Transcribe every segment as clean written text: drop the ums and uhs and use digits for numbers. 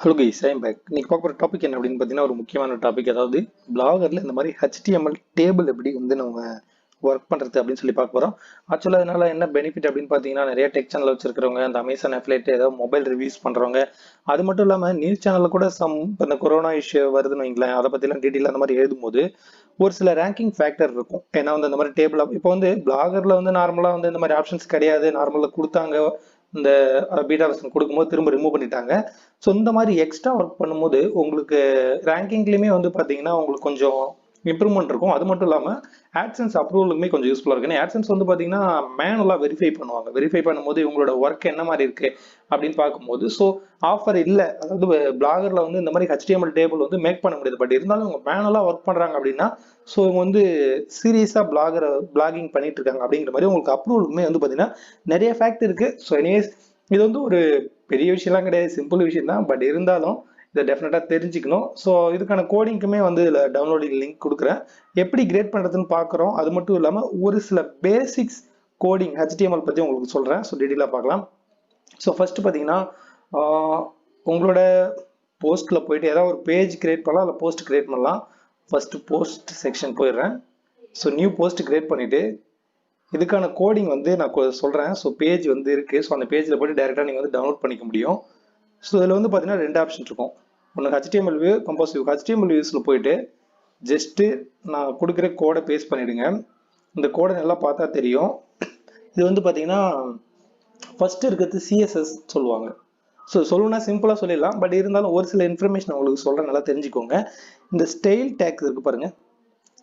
Hello guys, I'm back. இன்னைக்கு பார்க்குற topic என்ன அப்படின்னு பார்த்தீங்கன்னா, ஒரு முக்கியமான டாபிக். அதாவது பிளாகர்ல இந்த மாதிரி HTML டேபிள் எப்படி வந்து நம்ம ஒர்க் பண்ணுறது அப்படின்னு சொல்லி பார்க்க போகிறோம். ஆக்சுவலாக அதனால என்ன பெனிஃபிட் அப்படின்னு பார்த்தீங்கன்னா, நிறைய டெக் சேனல் வச்சிருக்கிறவங்க, அந்த அமேசான் அஃபிலேட் ஏதாவது மொபைல் ரிவ்யூஸ் பண்ணுறவங்க, அது மட்டும் இல்லாமல் நியூஸ் சேனலில் கூட இப்போ இந்த கொரோனா இஷ்யூ வருதுன்னு வைங்களேன், அதை பற்றிலாம் டீட்டெயில் அந்த மாதிரி எழுதும்போது ஒரு சில ரேங்கிங் ஃபேக்டர் இருக்கும். ஏன்னா வந்து இந்த மாதிரி டேபிள் இப்போ வந்து பிளாகர்ல வந்து நார்மலாக வந்து இந்த மாதிரி ஆப்ஷன்ஸ் கிடையாது. நார்மலாக கொடுத்தாங்க, இந்த பீட்டா வெர்ஷன் கொடுக்கும்போது திரும்ப ரிமூவ் பண்ணிட்டாங்க. ஸோ இந்த மாதிரி எக்ஸ்ட்ரா ஒர்க் பண்ணும்போது உங்களுக்கு ரேங்கிங்லேயுமே வந்து பார்த்தீங்கன்னா உங்களுக்கு கொஞ்சம் இம்ப்ரூவ்மெண்ட் இருக்கும். அது மட்டும் இல்லாமல் ஆட்சன்ஸ் அப்ரூவலுமே கொஞ்சம் யூஸ்ஃபுல்லாக இருக்கு. ஏன்னா ஆட்சன்ஸ் வந்து பார்த்தீங்கன்னா மேனுவலாக வெரிஃபை பண்ணுவாங்க. வெரிஃபை பண்ணும்போது இவங்களோட ஒர்க் என்ன மாதிரி இருக்கு அப்படின்னு பார்க்கும்போது, ஸோ ஆஃபர் இல்லை, அதாவது பிளாகர்ல வந்து இந்த மாதிரி HTML டேபிள் வந்து மேக் பண்ண முடியாது. பட் இருந்தாலும் இவங்க மேனுவலாக ஒர்க் பண்ணுறாங்க அப்படின்னா, ஸோ இவங்க வந்து சீரியஸாக பிளாகிங் பண்ணிட்டு இருக்காங்க அப்படிங்கிற மாதிரி உங்களுக்கு அப்ரூவலுமே வந்து பார்த்தீங்கன்னா நிறைய ஃபேக்ட் இருக்கு. ஸோ எனிவேஸ், இது வந்து ஒரு பெரிய விஷயம்லாம் கிடையாது, சிம்பிள் விஷயம் தான். பட் இருந்தாலும் இதை டெஃபினட்டாக தெரிஞ்சுக்கணும். ஸோ இதுக்கான கோடிங்க்குமே வந்து இதில் டவுன்லோடிங் லிங்க் கொடுக்குறேன். எப்படி கிரேட் பண்ணுறதுன்னு பார்க்குறோம். அது மட்டும் இல்லாமல் ஒரு சில பேசிக்ஸ் கோடிங் HTML பற்றி உங்களுக்கு சொல்கிறேன். ஸோ டீட்டெயிலாக பார்க்கலாம். ஸோ ஃபர்ஸ்ட் பார்த்தீங்கன்னா, உங்களோட போஸ்ட்டில் போயிட்டு ஏதாவது ஒரு பேஜ் கிரியேட் பண்ணலாம், இல்லை போஸ்ட் கிரியேட் பண்ணலாம். ஃபர்ஸ்ட் போஸ்ட் செக்ஷன் போயிடுறேன். ஸோ நியூ போஸ்ட் கிரியேட் பண்ணிவிட்டு இதுக்கான கோடிங் வந்து நான் சொல்கிறேன். ஸோ பேஜ் வந்து இருக்குது. ஸோ அந்த பேஜில் போய்ட்டு டேரெக்டாக நீங்கள் வந்து டவுன்லோட் பண்ணிக்க முடியும். ஸோ இதில் வந்து பார்த்தீங்கன்னா ரெண்டு ஆப்ஷன் இருக்கும். ஒன்று HTML view, compose view. HTML வியூஸில் போயிட்டு ஜஸ்ட்டு நான் கொடுக்குற கோடை பேஸ்ட் பண்ணிவிடுங்க. இந்த கோடை நல்லா பார்த்தா தெரியும். இது வந்து பார்த்தீங்கன்னா ஃபர்ஸ்ட் இருக்கிறது CSS சொல்லுவாங்க. ஸோ சொல்லணும்னா சிம்பிளாக சொல்லிடலாம். பட் இருந்தாலும் ஒரு சில இன்ஃபர்மேஷன் உங்களுக்கு சொல்கிறேன், நல்லா தெரிஞ்சுக்கோங்க. இந்த ஸ்டைல் டேக் இருக்குது பாருங்கள்.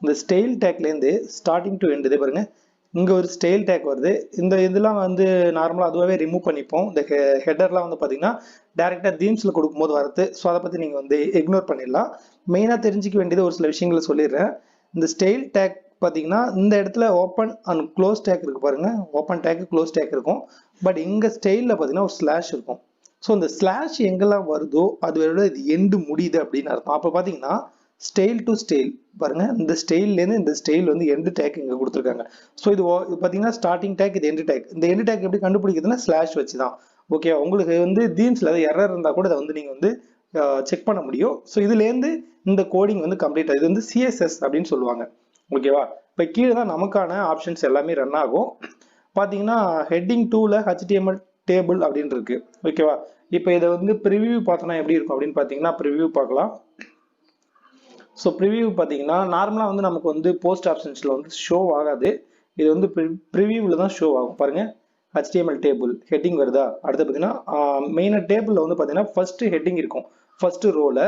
இந்த ஸ்டைல் டேக்லேருந்து ஸ்டார்டிங் டு எண்ட் இதே பாருங்கள், இங்கே ஒரு ஸ்டைல் டேக் வருது. இந்த இதெல்லாம் வந்து நார்மலாக அதுவாகவே ரிமூவ் பண்ணிப்போம். இந்த ஹெட்டர்லாம் வந்து பார்த்தீங்கன்னா டேரெக்டாக தீம்ஸில் கொடுக்கும்போது வருது. ஸோ அதை பற்றி நீங்கள் வந்து இக்னோர் பண்ணிடலாம். மெயினாக தெரிஞ்சிக்க வேண்டியது ஒரு சில விஷயங்களை சொல்லிடுறேன். இந்த ஸ்டைல் டேக் பார்த்தீங்கன்னா இந்த இடத்துல ஓப்பன் அண்ட் க்ளோஸ் டேக் இருக்குது பாருங்கள். ஓப்பன் டேக், க்ளோஸ் டேக் இருக்கும். பட் இங்கே ஸ்டைலில் பார்த்தீங்கன்னா ஒரு ஸ்லாஷ் இருக்கும். ஸோ இந்த ஸ்லாஷ் எங்கெல்லாம் வருதோ அதோட இது எண்டு முடியுது அப்படின்னு அர்த்தம். அப்போ பார்த்தீங்கன்னா ஸ்டைல் டு ஸ்டைல் பாருங்க, இந்த ஸ்டைல்லேருந்து இந்த ஸ்டைல் வந்து எண்டு டேக் இங்கே கொடுத்துருக்காங்க. ஸோ இது பார்த்தீங்கன்னா ஸ்டார்டிங் டேக், இது எண்டு டேக். இந்த எண்டு டேக் எப்படி கண்டுபிடிக்கிறதுனா ஸ்லாஷ் வச்சு தான். ஓகே, உங்களுக்கு வந்து தீம்ஸில் ஏதாவது எரர் இருந்தால் கூட இதை வந்து நீங்கள் வந்து செக் பண்ண முடியும். ஸோ இதுலேருந்து இந்த கோடிங் வந்து கம்ப்ளீட் ஆகுது. இது வந்து CSS அப்படின்னு சொல்லுவாங்க. ஓகேவா? இப்போ கீழே தான் நமக்கான ஆப்ஷன்ஸ் எல்லாமே ரன் ஆகும். பார்த்தீங்கன்னா ஹெட்டிங் 2ல HTML டேபிள் அப்படின்னு இருக்கு. ஓகேவா? இப்போ இதை வந்து ப்ரிவியூ பார்த்தோன்னா எப்படி இருக்கும் அப்படின்னு பார்த்தீங்கன்னா ப்ரிவியூ பார்க்கலாம். ஸோ ப்ரிவியூ பார்த்தீங்கன்னா நார்மலாக வந்து நமக்கு வந்து போஸ்ட் ஆப்ஷன்ஸில் வந்து ஷோ ஆகாது. இது வந்து ப்ரிவியூவில் தான் ஷோ ஆகும். பாருங்கள், HTML டேபிள் ஹெட்டிங் வருதா? அடுத்து பார்த்தீங்கன்னா மெயினாக டேபிளில் வந்து பார்த்தீங்கன்னா ஃபர்ஸ்ட் ஹெட்டிங் இருக்கும். ஃபர்ஸ்ட் ரோவில்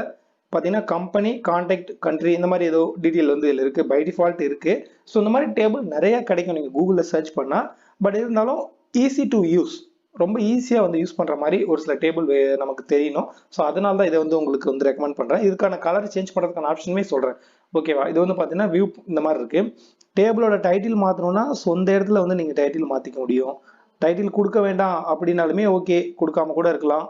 பார்த்தீங்கன்னா கம்பெனி, கான்டாக்ட், கண்ட்ரி, இந்த மாதிரி ஏதோ டீட்டெயில் வந்து இதில் இருக்குது. பை டிஃபால்ட் இருக்குது. ஸோ இந்த மாதிரி டேபிள் நிறைய கிடைக்கும் நீங்கள் கூகுளில் சர்ச் பண்ணால். பட் இருந்தாலும் ஈஸி டு யூஸ், ரொம்ப ஈஸியாக வந்து யூஸ் பண்ணுற மாதிரி ஒரு சில டேபிள் நமக்கு தெரியணும். ஸோ அதனால தான் இதை வந்து உங்களுக்கு வந்து ரெக்கமெண்ட் பண்ணுறேன். இதுக்கான கலர் சேஞ்ச் பண்ணுறதுக்கான ஆப்ஷனுமே சொல்கிறேன். ஓகேவா? இது வந்து பார்த்தீங்கன்னா வியூ இந்த மாதிரி இருக்குது. டேபிளோட டைட்டில் மாற்றணும்னா சொந்த இடத்துல வந்து நீங்கள் டைட்டில் மாற்றிக்க முடியும். டைட்டில் கொடுக்க வேண்டாம் அப்படின்னாலுமே ஓகே, கொடுக்காம கூட இருக்கலாம்.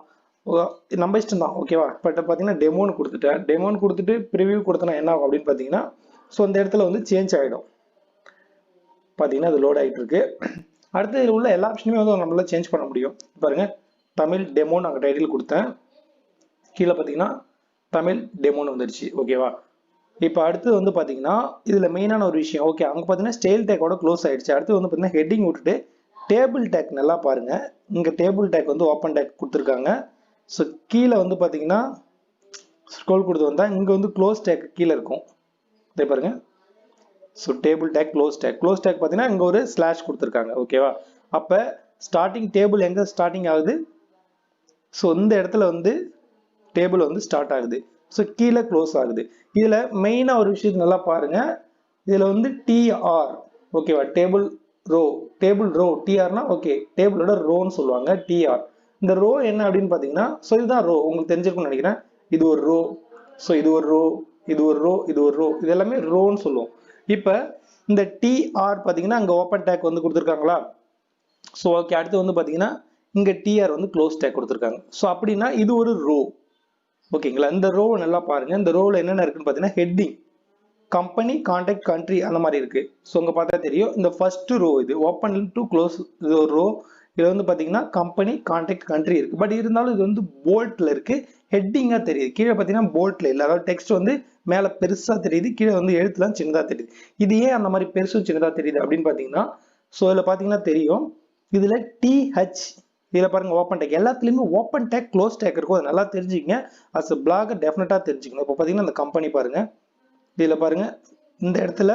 நம்ம இஷ்டம் தான். ஓகேவா? பட் பார்த்தீங்கன்னா டெமோன்னு கொடுத்துட்டேன். டெமோன்னு கொடுத்துட்டு ப்ரிவியூ கொடுத்தனா என்ன ஆகும் அப்படின்னு பார்த்தீங்கன்னா, ஸோ இந்த இடத்துல வந்து சேஞ்ச் ஆகிடும். பார்த்தீங்கன்னா அது லோட் ஆகிட்டு இருக்கு. அடுத்து இதில் உள்ள எல்லா ஆப்ஷனுமே வந்து நம்மளால சேஞ்ச் பண்ண முடியும். பாருங்க, தமிழ் டெமோன்னு நாங்கள் டைட்டில் கொடுத்தேன். கீழே பார்த்தீங்கன்னா தமிழ் டெமோன்னு வந்துருச்சு. ஓகேவா? இப்போ அடுத்து வந்து பார்த்தீங்கன்னா இதில் மெயினான ஒரு விஷயம். ஓகே, அங்கே பார்த்தீங்கன்னா ஸ்டைல் டேக்கோட க்ளோஸ் ஆயிடுச்சு. அடுத்து வந்து பார்த்தீங்கன்னா ஹெட்டிங் விட்டுட்டு டேபிள் டேக் நல்லா பாருங்க. இங்கே டேபிள் டேக் வந்து ஓப்பன் டேக் கொடுத்துருக்காங்க. ஸோ கீழே வந்து பார்த்தீங்கன்னா ஸ்க்ரோல் கொடுத்து வந்தால் இங்கே வந்து க்ளோஸ் டேக் கீழே இருக்கும். இதே பாருங்க. So table take, close take. Close take பார்த்தீங்கன்னா இங்கே ஒரு ஸ்லாஷ் கொடுத்துருக்காங்க. ஓகேவா? அப்போ ஸ்டார்டிங் டேபிள் எங்கே ஸ்டார்டிங் ஆகுது? ஸோ இந்த இடத்துல வந்து டேபிள் வந்து ஸ்டார்ட் ஆகுது. ஸோ கீழே க்ளோஸ் ஆகுது. இதில் மெயினாக ஒரு விஷயத்தை நல்லா பாருங்கள். இதில் வந்து TR, ஓகேவா? டேபிள் ரோ, டேபிள் ரோ, TRனா ஓகே, டேபிளோட ரோன்னு சொல்லுவாங்க. TR இந்த ரோ என்ன அப்படின்னு பார்த்தீங்கன்னா, ஸோ இதுதான் ரோ. உங்களுக்கு தெரிஞ்சிருக்கும்னு நினைக்கிறேன். இது ஒரு ரோ, ஸோ இது ஒரு ரோ, இது ஒரு ரோ, இது ஒரு ரோ, இது எல்லாமே ரோன்னு சொல்லுவோம். இப்போ இந்த TR பார்த்தீங்கன்னா அங்கே ஓப்பன் டேக் வந்து கொடுத்துருக்காங்களா? ஸோ ஓகே, அடுத்து வந்து பார்த்தீங்கன்னா இங்கே TR வந்து க்ளோஸ் டேக் கொடுத்துருக்காங்க. ஸோ அப்படின்னா இது ஒரு ரோ. ஓகேங்களா? இந்த ரோவை நல்லா பாருங்க. இந்த ரோவில் என்னென்ன இருக்குன்னு பார்த்தீங்கன்னா ஹெட்டிங், கம்பெனி, கான்டாக்ட், கண்ட்ரி, அந்த மாதிரி இருக்கு. ஸோ உங்க பார்த்தா தெரியும். இந்த ஃபர்ஸ்ட் ரோ இது ஓப்பன் டு க்ளோஸ், இது ஒரு ரோ. இது வந்து பார்த்தீங்கன்னா கம்பெனி, கான்டாக்ட், கண்ட்ரி இருக்கு. பட் இருந்தாலும் இது வந்து போல்ட்ல இருக்கு. ஹெட்டிங்கா தெரியுது. கீழே பார்த்தீங்கன்னா போல்ட்ல இல்லை, அதாவது டெக்ஸ்ட் வந்து மேல பெருசா தெரியுது, கீழே வந்து எழுத்துலாம் சின்னதா தெரியுது. இது ஏன் அந்த மாதிரி பெருசும் சின்னதா தெரியுது அப்படின்னு பார்த்தீங்கன்னா, ஸோ இதில் பார்த்தீங்கன்னா தெரியும், இதுல டிஹெச், இதில் பாருங்க ஓப்பன் டேக், எல்லாத்துலேயுமே ஓப்பன் டேக் க்ளோஸ் டேக் இருக்கும். அது நல்லா தெரிஞ்சுக்கங்க. அஸ் அ பிளாகர் டெஃபினட்டாக தெரிஞ்சுக்கணும். இப்போ பார்த்தீங்கன்னா இந்த கம்பெனி பாருங்க, இதில் பாருங்க இந்த இடத்துல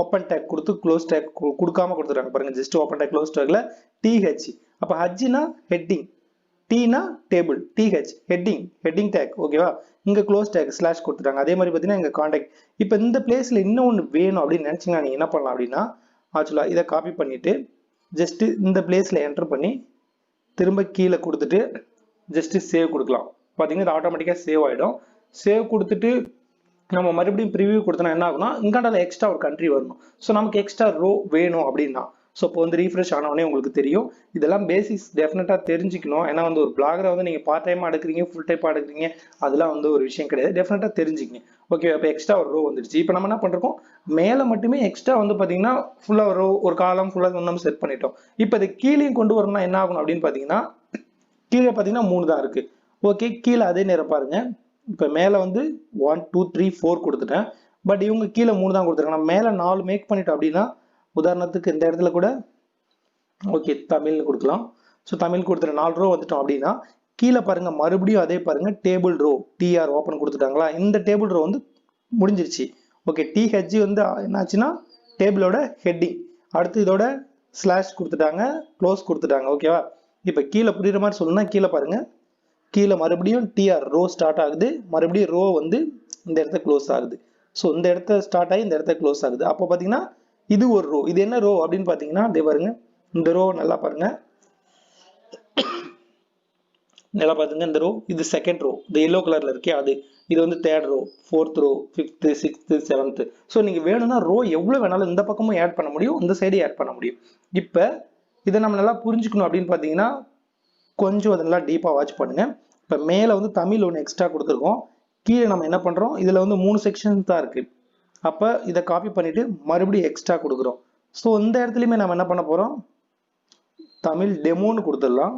ஓப்பன் டேக் கொடுத்து க்ளோஸ் டேக் கொடுக்காம கொடுத்துருக்காங்க பாருங்க. ஜஸ்ட் ஓப்பன் டேக் க்ளோஸ் டேக்ல டிஹெச். அப்போ ஹச்னா ஹெட்டிங், டீனா table, T H heading, heading tag. ஓகேவா? இங்க க்ளோஸ் டேக் ஸ்லாஷ் கொடுத்துட்டாங்க. அதே மாதிரி பார்த்தீங்கன்னா இங்க கான்டாக்ட். இப்போ இந்த பிளேஸ்ல இன்னும் ஒன்று வேணும் அப்படின்னு நினைச்சீங்கன்னா நீங்க என்ன பண்ணலாம் அப்படின்னா, ஆக்சுவலா இதை காப்பி பண்ணிட்டு ஜஸ்ட் இந்த பிளேஸ்ல என்டர் பண்ணி திரும்ப கீழே கொடுத்துட்டு ஜஸ்ட் சேவ் கொடுக்கலாம். பார்த்தீங்கன்னா ஆட்டோமேட்டிக்காக சேவ் ஆகிடும். சேவ் கொடுத்துட்டு நம்ம மறுபடியும் ப்ரிவியூ கொடுத்தோம்னா என்ன ஆகும்னா, இங்காண்டால எக்ஸ்ட்ரா ஒரு கண்ட்ரி வரணும். ஸோ நமக்கு எக்ஸ்ட்ரா ரோ வேணும் அப்படின்னா, ஸோ இப்போ வந்து ரீஃப்ரெஷ் ஆனவொடனே உங்களுக்கு தெரியும். இதெல்லாம் பேசிக்ஸ் டெஃபினட்டாக தெரிஞ்சுக்கணும். ஏன்னா வந்து ஒரு பிளாகரை வந்து நீங்கள் பார்ட் டைமாக எடுக்கிறீங்க, ஃபுல் டைப்பாக எடுக்கிறீங்க, அதெல்லாம் வந்து ஒரு விஷயம் கிடையாது. டெஃபினட்டாக தெரிஞ்சுக்கிங்க. ஓகே, அப்போ எக்ஸ்ட்ரா ஒரு ரோ வந்துடுச்சு. இப்போ நம்ம என்ன பண்ணுறோம், மேலே மட்டுமே எக்ஸ்ட்ரா வந்து பார்த்தீங்கன்னா ஃபுல்லாக ரோ ஒரு காலம் ஃபுல்லாக நம்ம செட் பண்ணிட்டோம். இப்போ இது கீழேயும் கொண்டு வரணும்னா என்ன ஆகும் அப்படின்னு பார்த்தீங்கன்னா, கீழே பார்த்தீங்கன்னா 3 தான் இருக்கு. ஓகே, கீழே அதே நேரம் பாருங்க. இப்போ மேலே வந்து 1 2 3 4 கொடுத்துட்டேன். பட் இவங்க கீழே 3 தான் கொடுத்துருக்காங்க. நம்ம மேலே 4 மேக் பண்ணிட்டோம் அப்படின்னா, உதாரணத்துக்கு இந்த இடத்துல கூட ஓகே தமிழ்னு கொடுக்கலாம். ஸோ தமிழ் கொடுத்துட்டு 4 ரோ வந்துட்டோம் அப்படின்னா, கீழே பாருங்க மறுபடியும் அதே பாருங்க டேபிள் ரோ டிஆர் ஓப்பன் கொடுத்துட்டாங்களா. இந்த டேபிள் ரோ வந்து முடிஞ்சிருச்சு. ஓகே, டிஹெச் வந்து என்னாச்சுன்னா டேபிளோட ஹெட்டிங். அடுத்து இதோட ஸ்லாஷ் கொடுத்துட்டாங்க, க்ளோஸ் கொடுத்துட்டாங்க. ஓகேவா? இப்போ கீழே புரியுற மாதிரி சொல்லணும்னா கீழே பாருங்க, கீழே மறுபடியும் டிஆர் ரோ ஸ்டார்ட் ஆகுது, மறுபடியும் ரோ வந்து இந்த இடத்த க்ளோஸ் ஆகுது. ஸோ இந்த இடத்த ஸ்டார்ட் ஆகி இந்த இடத்த க்ளோஸ் ஆகுது. அப்போ பார்த்தீங்கன்னா இது ஒரு ரோ. இது என்ன ரோ அப்படின்னு பார்த்தீங்கன்னா, இதே பாருங்க இந்த ரோ நல்லா பாருங்க, நல்லா பாருங்க இந்த ரோ, இது செகண்ட் ரோ, இந்த எல்லோ கலர்ல இருக்கே அது. இது வந்து third row, fourth row, fifth, sixth, seventh. So நீங்க வேணும்னா ரோ எவ்வளவு வேணாலும் இந்த பக்கமும் ஆட் பண்ண முடியும், இந்த சைடு ஆட் பண்ண முடியும். இப்போ இதை நம்ம நல்லா புரிஞ்சுக்கணும் அப்படின்னு பார்த்தீங்கன்னா, கொஞ்சம் அதெல்லாம் டீப்பாக வாட்ச் பண்ணுங்க. இப்போ மேலே வந்து தமிழ் ஒன்று எக்ஸ்ட்ரா கொடுத்துருக்கோம். கீழே நம்ம என்ன பண்ணுறோம், இதில் வந்து 3 செக்ஷன்ஸ் தான் இருக்குது. அப்போ இதை காப்பி பண்ணிவிட்டு மறுபடியும் எக்ஸ்ட்ரா கொடுக்குறோம். ஸோ இந்த இடத்துலையுமே நம்ம என்ன பண்ண போகிறோம், தமிழ் டெமோன்னு கொடுத்துடலாம்.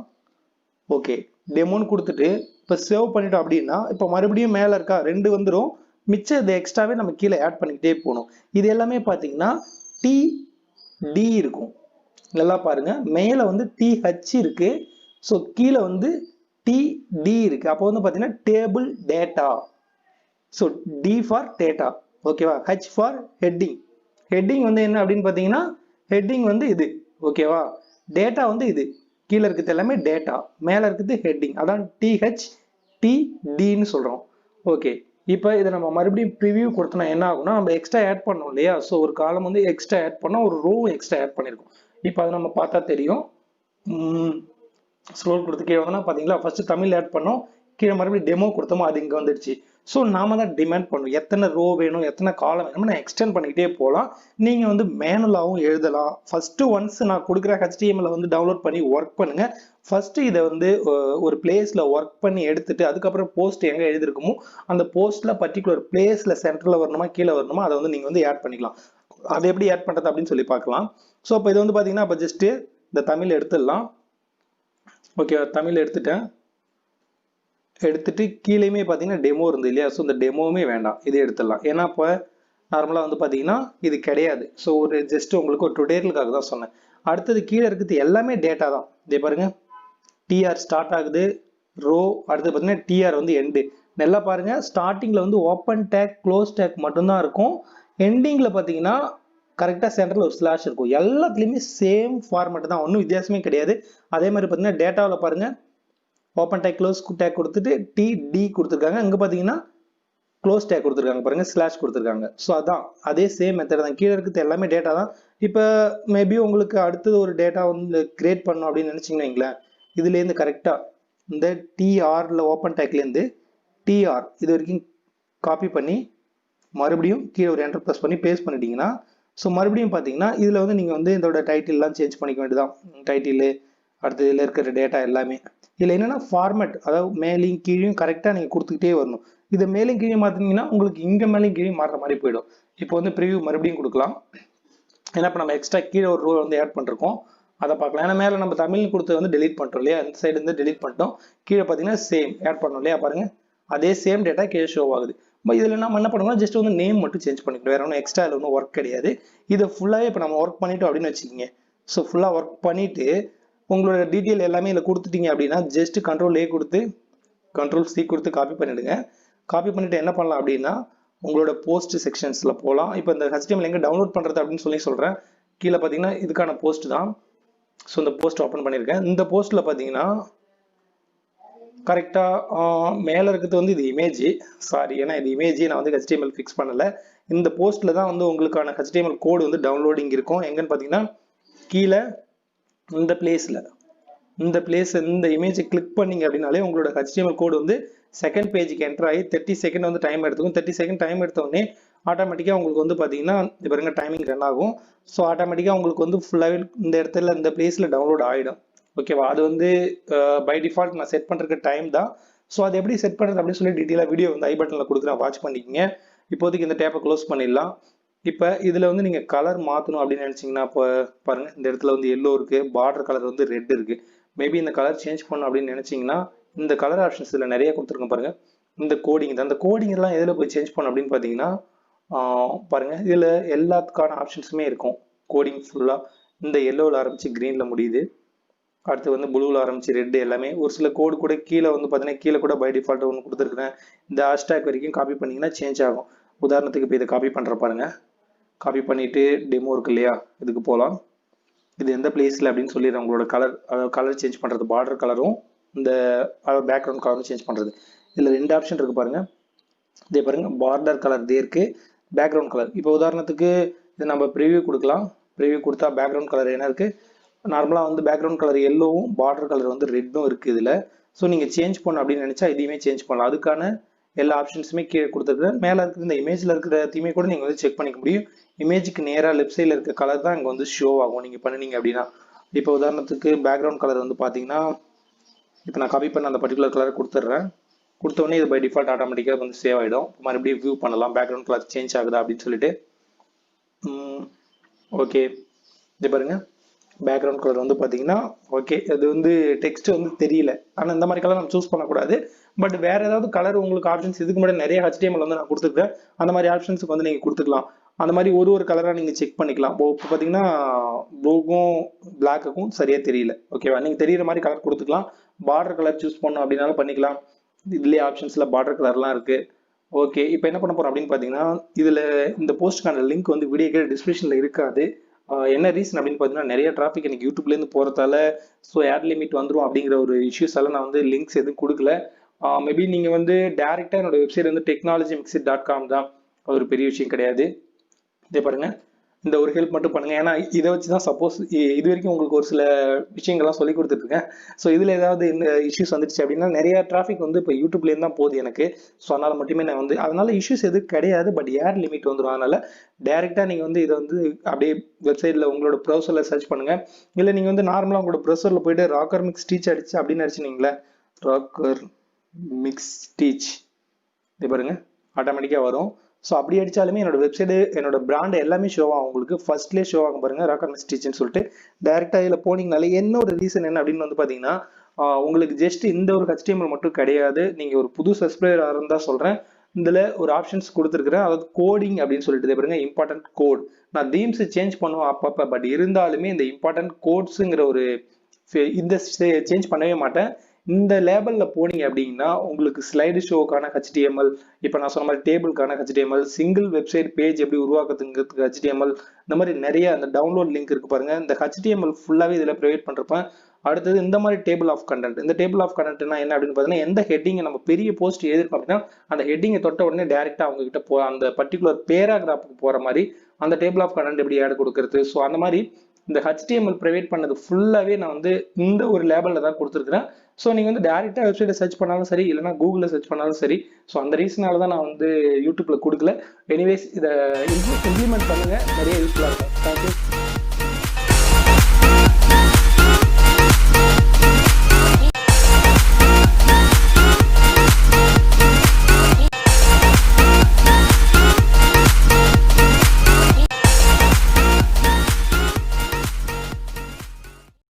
ஓகே, டெமோன்னு கொடுத்துட்டு இப்போ சேவ் பண்ணிட்டோம் அப்படின்னா, இப்போ மறுபடியும் மேலே இருக்கா 2 வந்துடும். மிச்சம் இதை எக்ஸ்ட்ராவே நம்ம கீழே ஆட் பண்ணிக்கிட்டே போகணும். இது எல்லாமே பார்த்தீங்கன்னா டிடி இருக்கும். நல்லா பாருங்க, மேலே வந்து டிஹெச் இருக்கு, ஸோ கீழே வந்து டிடி இருக்கு. அப்போ வந்து பார்த்தீங்கன்னா table data. So T for data. ஓகேவா? H for heading. ஹெட்டிங் வந்து என்ன அப்படின்னு பார்த்தீங்கன்னா, ஹெட்டிங் வந்து இது. ஓகேவா? டேட்டா வந்து இது. கீழே இருக்கிறது எல்லாமே டேட்டா, மேலே இருக்கிறது ஹெட்டிங். அதான் டிஹெச் டிடின்னு சொல்கிறோம். ஓகே, இப்போ இதை நம்ம மறுபடியும் ப்ரிவியூ கொடுத்தோம்னா என்ன ஆகும்னா, நம்ம எக்ஸ்ட்ரா ஆட் பண்ணோம் இல்லையா? ஸோ ஒரு காலம் வந்து எக்ஸ்ட்ரா ஆட் பண்ணோம், ஒரு ரோ எக்ஸ்ட்ரா ஆட் பண்ணியிருக்கோம். இப்போ அதை நம்ம பார்த்தா தெரியும். ஸ்க்ரோல் கொடுத்து கீழே வந்தோம்னா பார்த்தீங்களா, ஃபர்ஸ்ட் தமிழ் ஆட் பண்ணோம், கீழே மறுபடியும் டெமோ கொடுத்தோமோ அது இங்கே வந்துடுச்சு. ஸோ நாம தான் டிமாண்ட் பண்ணணும், எத்தனை ரோ வேணும், எத்தனை காலம் வேணும், நான் எக்ஸ்டெண்ட் பண்ணிக்கிட்டே போகலாம். நீங்கள் வந்து மேனுவலாகவும் எழுதலாம். ஃபர்ஸ்ட் ஒன்ஸ் நான் கொடுக்குற HTML வந்து டவுன்லோட் பண்ணி ஒர்க் பண்ணுங்க. ஃபர்ஸ்ட் இதை வந்து ஒரு பிளேஸில் ஒர்க் பண்ணி எடுத்துட்டு அதுக்கப்புறம் போஸ்ட் எங்கே எழுதிருக்குமோ அந்த போஸ்ட்ல பர்டிகுலர் பிளேஸ்ல சென்டரில் வரணுமா கீழே வரணுமா அதை வந்து நீங்கள் வந்து ஆட் பண்ணிக்கலாம். அதை எப்படி ஆட் பண்ணுறது அப்படின்னு சொல்லி பார்க்கலாம். ஸோ இப்போ இது வந்து பார்த்தீங்கன்னா இப்போ ஜஸ்ட் இந்த தமிழ் எடுத்துடலாம். ஓகே, தமிழ் எடுத்துட்டேன். எடுத்துட்டு கீழேயுமே பார்த்தீங்கன்னா டெமோ இருந்து இல்லையா? ஸோ இந்த டெமோவுமே வேண்டாம், இது எடுத்துடலாம். ஏன்னா இப்போ நார்மலாக வந்து பார்த்தீங்கன்னா இது கிடையாது. ஸோ ஒரு ஜஸ்ட் உங்களுக்கு ஒரு டுடோரியலுக்காக தான் சொன்னேன். அடுத்தது கீழே இருக்கிறது எல்லாமே டேட்டா தான். இதே பாருங்க, டிஆர் ஸ்டார்ட் ஆகுது ரோ, அடுத்து பார்த்தீங்கன்னா டிஆர் வந்து எண்டு. நல்லா பாருங்க, ஸ்டார்டிங்கில் வந்து ஓப்பன் டேக் க்ளோஸ் டேக் மட்டும்தான் இருக்கும். எண்டிங்கில் பார்த்தீங்கன்னா கரெக்டாக சென்டரில் ஒரு ஸ்லாஷ் இருக்கும். எல்லாத்துலேயுமே சேம் ஃபார்மேட் தான், ஒன்றும் வித்தியாசமே கிடையாது. அதே மாதிரி பார்த்தீங்கன்னா டேட்டாவில் பாருங்க, ஓப்பன் டேக் க்ளோஸ் டேக் கொடுத்துட்டு டிடி கொடுத்துருக்காங்க. இங்கே பார்த்தீங்கன்னா க்ளோஸ் டேக் கொடுத்துருக்காங்க பாருங்க, ஸ்லாஷ் கொடுத்துருக்காங்க. ஸோ அதான் அதே சேம் மெத்தட் தான். கீழே இருக்கிறது எல்லாமே டேட்டா தான். இப்போ மேபி உங்களுக்கு அடுத்தது ஒரு டேட்டா வந்து கிரியேட் பண்ணணும் அப்படின்னு நினச்சிங்கன்னு வைங்களேன், இதுலேருந்து கரெக்டாக இந்த டிஆரில் ஓப்பன் டேக்லேருந்து டிஆர் இது வரைக்கும் காப்பி பண்ணி மறுபடியும் கீழே ஒரு என்டர் ப்ரெஸ் பண்ணி பேஸ்ட் பண்ணிட்டீங்கன்னா, ஸோ மறுபடியும் பார்த்தீங்கன்னா இதில் வந்து நீங்கள் வந்து இதோட டைட்டில்லாம் சேஞ்ச் பண்ணிக்க வேண்டியதான். டைட்டிலு அடுத்து இதில் இருக்கிற டேட்டா எல்லாமே. இதில் என்னென்னா ஃபார்மேட், அதாவது மேலேயும் கீழேயும் கரெக்டாக நீங்கள் கொடுத்துக்கிட்டே வரணும். இதை மேலேயும் கீழே மாற்றினீங்கன்னா உங்களுக்கு இங்கே மேலேயும் கீழே மாறுற மாதிரி போயிடும். இப்போ வந்து ப்ரிவியூ மறுபடியும் கொடுக்கலாம். ஏன்னா இப்போ நம்ம எக்ஸ்ட்ரா கீழே ஒரு ரோ வந்து ஆட் பண்ணிருக்கோம், அதை பார்க்கலாம். ஏன்னா மேலே நம்ம தமிழ் கொடுத்து வந்து டெலீட் பண்ணிட்டோம் இல்லையா? இந்த சைடு வந்து டெலீட் பண்ணிட்டோம். கீழே பார்த்தீங்கன்னா சேம் ஆட் பண்ணோம் இல்லையா? பாருங்க, அதே சேம் டேட்டா கீழே ஷோ ஆகுது. இதில் நம்ம என்ன பண்ணுவோம், ஜஸ்ட் வந்து நேம் மட்டும் சேஞ்ச் பண்ணிக்கணும், வேற ஒன்றும் எக்ஸ்ட்ரா ஒன்றும் ஒர்க் கிடையாது. இதை ஃபுல்லாகவே இப்போ நம்ம ஒர்க் பண்ணிட்டோம் அப்படின்னு வச்சுக்கிங்க. ஸோ ஃபுல்லாக ஒர்க் பண்ணிட்டு உங்களோட டீட்டெயில் எல்லாமே இதில் கொடுத்துட்டீங்க அப்படின்னா ஜஸ்ட் Ctrl+A கொடுத்து Ctrl+C கொடுத்து காப்பி பண்ணிடுங்க. காப்பி பண்ணிட்டு என்ன பண்ணலாம் அப்படின்னா உங்களோட போஸ்ட் செக்ஷன்ஸில் போகலாம். இப்போ இந்த HTML எங்கே டவுன்லோட் பண்ணுறது அப்படின்னு சொல்கிறேன். கீழே பார்த்தீங்கன்னா இதுக்கான போஸ்ட் தான். ஸோ இந்த போஸ்ட் ஓப்பன் பண்ணியிருக்கேன். இந்த போஸ்ட்டில் பார்த்தீங்கன்னா கரெக்டாக மேலே இருக்கிறது வந்து இது இமேஜ், சாரி ஏன்னா இது இமேஜ், நான் வந்து HTML ஃபிக்ஸ் பண்ணலை. இந்த போஸ்ட்டில் தான் வந்து உங்களுக்கான HTML கோடு வந்து டவுன்லோடிங் இருக்கும். எங்கன்னு பார்த்தீங்கன்னா கீழே இந்த பிளேஸில், இந்த இமேஜை கிளிக் பண்ணிங்க அப்படின்னாலே உங்களோட HTML கோடு வந்து செகண்ட் பேஜுக்கு என்டர் ஆகி 30 செகண்ட் வந்து டைம் எடுத்துக்கும். 30 செகண்ட் டைம் எடுத்தோடனே ஆட்டோமேட்டிக்காக உங்களுக்கு வந்து பார்த்தீங்கன்னா இது பாருங்க டைமிங் ரன் ஆகும். ஸோ ஆட்டோமேட்டிக்காக உங்களுக்கு வந்து ஃபுல்லாகவே இந்த இடத்துல இந்த பிளேஸில் டவுன்லோட் ஆகிடும். ஓகேவா, அது வந்து பை டிஃபால்ட் நான் செட் பண்ணுறதுக்கு டைம் தான். ஸோ அது எப்படி செட் பண்ணுறது அப்படின்னு சொல்லி டீட்டெயிலாக வீடியோ வந்து ஐ பட்டனில் கொடுக்குறேன், வாட்ச் பண்ணிக்கோங்க. இப்போதைக்கு இந்த டேப்பை க்ளோஸ் பண்ணிடலாம். இப்போ இதில் வந்து நீங்கள் கலர் மாற்றணும் அப்படின்னு நினச்சிங்கன்னா இப்போ பாருங்கள், இந்த இடத்துல வந்து எல்லோ இருக்குது, பார்டர் கலர் வந்து ரெட் இருக்குது. மேபி இந்த கலர் சேஞ்ச் பண்ணணும் அப்படின்னு நினச்சிங்கன்னா இந்த கலர் ஆப்ஷன்ஸ் இதில் நிறைய கொடுத்துருக்கோம் பாருங்கள். இந்த கோடிங் தான், அந்த கோடிங் எல்லாம் எதில் போய் சேஞ்ச் பண்ணணும் அப்படின்னு பார்த்தீங்கன்னா பாருங்கள், இதில் எல்லாத்துக்கான ஆப்ஷன்ஸுமே இருக்கும். கோடிங் ஃபுல்லாக இந்த எல்லோவில் ஆரம்பித்து க்ரீனில் முடியுது, அடுத்து வந்து ப்ளூவில் ஆரம்பிச்சு ரெட், எல்லாமே ஒரு சில கோடு கூட கீழே வந்து பார்த்தீங்கன்னா கீழே கூட பை டிஃபால்ட் ஒன்று கொடுத்துருக்குறேன். இந்த ஹேஷ்டேக் வரைக்கும் காப்பி பண்ணிங்கன்னா சேஞ்ச் ஆகும். உதாரணத்துக்கு இப்போ இதை காப்பி பண்ணுற பாருங்க, காப்பி பண்ணிவிட்டு டெமோ இருக்கு இல்லையா, இதுக்கு போகலாம். இது எந்த பிளேஸில் அப்படின்னு சொல்லிடுறேன். உங்களோட கலர் சேஞ்ச் பண்ணுறது, பார்டர் கலரும் இந்த பேக்ரவுண்ட் கலரும் சேஞ்ச் பண்ணுறது. இதில் 2 ஆப்ஷன் இருக்குது பாருங்கள். இதே பாருங்கள், பார்டர் கலர் இதே இருக்குது, பேக்ரவுண்ட் கலர். இப்போ உதாரணத்துக்கு இது நம்ம ப்ரிவியூ கொடுக்கலாம். ப்ரிவியூ கொடுத்தா பேக்ரவுண்ட் கலர் என்ன இருக்குது, நார்மலாக வந்து பேக்ரவுண்ட் கலர் எல்லோவும் பார்டர் கலர் வந்து ரெட்டும் இருக்குது இதில். ஸோ நீங்கள் சேஞ்ச் பண்ணணும் அப்படின்னு நினச்சா இதையுமே சேஞ்ச் பண்ணலாம். அதுக்கான எல்லா ஆப்ஷன்ஸுமே கீழே கொடுத்துருக்குறேன். மேலே இருக்கிற இந்த இமேஜில் இருக்கிற தீமே கூட நீங்கள் வந்து செக் பண்ணிக்க முடியும். இமேஜுக்கு நேராக லெஃப்ட் சைடில் இருக்க கலர் தான் இங்கே வந்து ஷோ ஆகும் நீங்கள் பண்ணினீங்க அப்படின்னா. இப்போ உதாரணத்துக்கு பேக்ரவுண்ட் கலர் வந்து பார்த்தீங்கன்னா இப்போ நான் காப்பி பண்ண அந்த பர்டிகுலர் கலர் கொடுத்துட்றேன். கொடுத்தோடனே இது பை டிஃபால்ட் ஆட்டோமேட்டிக்காக வந்து சேவ் ஆகிடும். மறுபடியும் வியூ பண்ணலாம், பேக்ரவுண்ட் கலர் சேஞ்ச் ஆகுதா அப்படின்னு சொல்லிட்டு. ஓகே, இது பாருங்கள், பேக்ரவுண்ட் கலர் வந்து பார்த்தீங்கன்னா ஓகே, அது வந்து டெக்ஸ்ட் வந்து தெரியல. ஆனால் இந்த மாதிரி கலர் நம்ம சூஸ் பண்ணக்கூடாது. பட் வேறு ஏதாவது கலர் உங்களுக்கு ஆப்ஷன்ஸ் இதுக்கு முன்னாடி நிறைய HTML வந்து நான் கொடுத்துருக்கேன். அந்த மாதிரி ஆப்ஷன்ஸுக்கு வந்து நீங்கள் கொடுத்துக்கலாம். அந்த மாதிரி ஒரு கலராக நீங்கள் செக் பண்ணிக்கலாம். இப்போ பார்த்தீங்கன்னா ப்ளூக்கும் பிளாக்குக்கும் சரியாக தெரியல. ஓகேவா, நீங்கள் தெரிகிற மாதிரி கலர் கொடுத்துக்கலாம். பார்டர் கலர் சூஸ் பண்ணணும் அப்படின்னாலும் பண்ணிக்கலாம். இதுலேயே ஆப்ஷன்ஸில் பார்டர் கலர்லாம் இருக்குது. ஓகே, இப்போ என்ன பண்ண போகிறோம் அப்படின்னு பார்த்தீங்கன்னா இதில் இந்த போஸ்ட்டுக்கான லிங்க் வந்து வீடியோ கீழே டிஸ்கிரிப்ஷனில் இருக்காது. என்ன ரீசன் அப்படின்னு பார்த்தீங்கன்னா நிறைய டிராஃபிக் எனக்கு யூடியூப்லேருந்து போகிறதால ஸோ ஆட் லிமிட் வந்துடும் அப்படிங்கிற ஒரு இஷ்யூஸால நான் வந்து லிங்க்ஸ் எதுவும் கொடுக்கல. மேபி நீங்கள் வந்து டேரெக்டாக என்னோட வெப்சைட் வந்து technologymixit.com தான், ஒரு பெரிய விஷயம் கிடையாது. இதே பாருங்கள், இந்த ஒரு ஹெல்ப் மட்டும் பண்ணுங்கள். ஏன்னா இதை வச்சு தான் சப்போஸ் இது வரைக்கும் உங்களுக்கு ஒரு சில விஷயங்கள்லாம் சொல்லி கொடுத்துட்ருக்கேன். ஸோ இதில் ஏதாவது இந்த இஷ்யூஸ் வந்துடுச்சு அப்படின்னா நிறைய டிராஃபிக் வந்து இப்போ யூடியூப்லேருந்து தான் போகுது எனக்கு. ஸோ அதனால் மட்டுமே நான் வந்து அதனால் இஷ்யூஸ் எதுவும் கிடையாது. பட் ஏர் லிமிட் வந்துடும். அதனால் டேரெக்டாக நீங்கள் வந்து இதை வந்து அப்படியே வெப்சைட்டில் உங்களோட ப்ரௌசரில் சர்ச் பண்ணுங்கள். இல்லை நீங்கள் வந்து நார்மலாக உங்களோட ப்ரௌசரில் போய்ட்டு ராக்கர் மிக்ஸ் டீச் அடிச்சு அப்படின்னு அடிச்சுனீங்களே, ராக்கர் மிக்ஸ் டீச் இது பாருங்கள் ஆட்டோமேட்டிக்காக வரும். ஸோ அப்படி அடித்தாலுமே என்னோட வெப்சைட்டு என்னோட பிராண்ட் எல்லாமே ஷோ ஆகும். உங்களுக்கு ஃபர்ஸ்ட்லேயே ஷோ ஆகும் பாருங்கள், ராக்கர் மிக்ஸ் டீச்னு சொல்லிட்டு. டேரெக்டாக இதில் போனீங்கனாலே என்ன ஒரு ரீசன் என்ன அப்படின்னு வந்து பார்த்தீங்கன்னா உங்களுக்கு ஜஸ்ட் இந்த ஒரு HTML மட்டும் கிடையாது. நீங்கள் ஒரு புது சப்ஸ்கிரைபராக இருந்தால் சொல்கிறேன், இதில் ஒரு ஆப்ஷன்ஸ் கொடுத்துருக்குறேன். அதாவது கோடிங் அப்படின்னு சொல்லிட்டு பாருங்க, இம்பார்ட்டன்ட் கோட். நான் தீம்ஸ் சேஞ்ச் பண்ணுவேன் அப்பப்போ, பட் இருந்தாலுமே இந்த இம்பார்ட்டன்ட் கோட்ஸுங்கிற ஒரு இந்த சேஞ்ச் பண்ணவே மாட்டேன். இந்த லேபிளில் போனீங்க அப்படின்னா உங்களுக்கு ஸ்லைடு ஷோக்கான HTML, இப்போ நான் சொன்ன மாதிரி டேபிளுக்கான HTML, சிங்கிள் வெப்சைட் பேஜ் எப்படி உருவாக்குறதுங்கிறதுக்கு HTML, இந்த மாதிரி நிறைய அந்த டவுன்லோட் லிங்க் இருக்கு பாருங்க. இந்த HTML ஃபுல்லாகவே இதில் ப்ரொவைட் பண்ணிருப்பேன். அடுத்தது இந்த மாதிரி டேபிள் ஆஃப் கண்டென்ட். இந்த டேபிள் ஆஃப் கண்டென்ட்னா என்ன அப்படின்னு பார்த்தீங்கன்னா எந்த ஹெட்டிங்கை நம்ம பெரிய போஸ்ட் எழுதிருக்கோம் அப்படின்னா அந்த ஹெட்டிங்கை தொட்ட உடனே டேரெக்டாக அவங்க கிட்ட அந்த பர்டிகுலர் பேராகிராஃபுக்கு போகிற மாதிரி அந்த டேபிள் ஆஃப் கண்டென்ட் எப்படி ஆட் கொடுக்கறது. ஸோ அந்த மாதிரி இந்த HTML ப்ரொவைட் பண்ணது ஃபுல்லாகவே நான் வந்து இந்த ஒரு லேபிளில் தான் கொடுத்துருக்குறேன். ஸோ நீங்கள் வந்து டேரெக்டாக வெப்சைட்டை சர்ச் பண்ணாலும் சரி, இல்லைனா கூகுளில் சர்ச் பண்ணாலும் சரி. ஸோ அந்த ரீசனால தான் நான் வந்து யூடியூப்பில் கொடுக்கல. எனிவேஸ் இதை இம்ப்ளிமெண்ட் பண்ணுங்கள், நிறைய யூஸ்ஃபுல்லாக இருக்கும். தேங்க்யூ.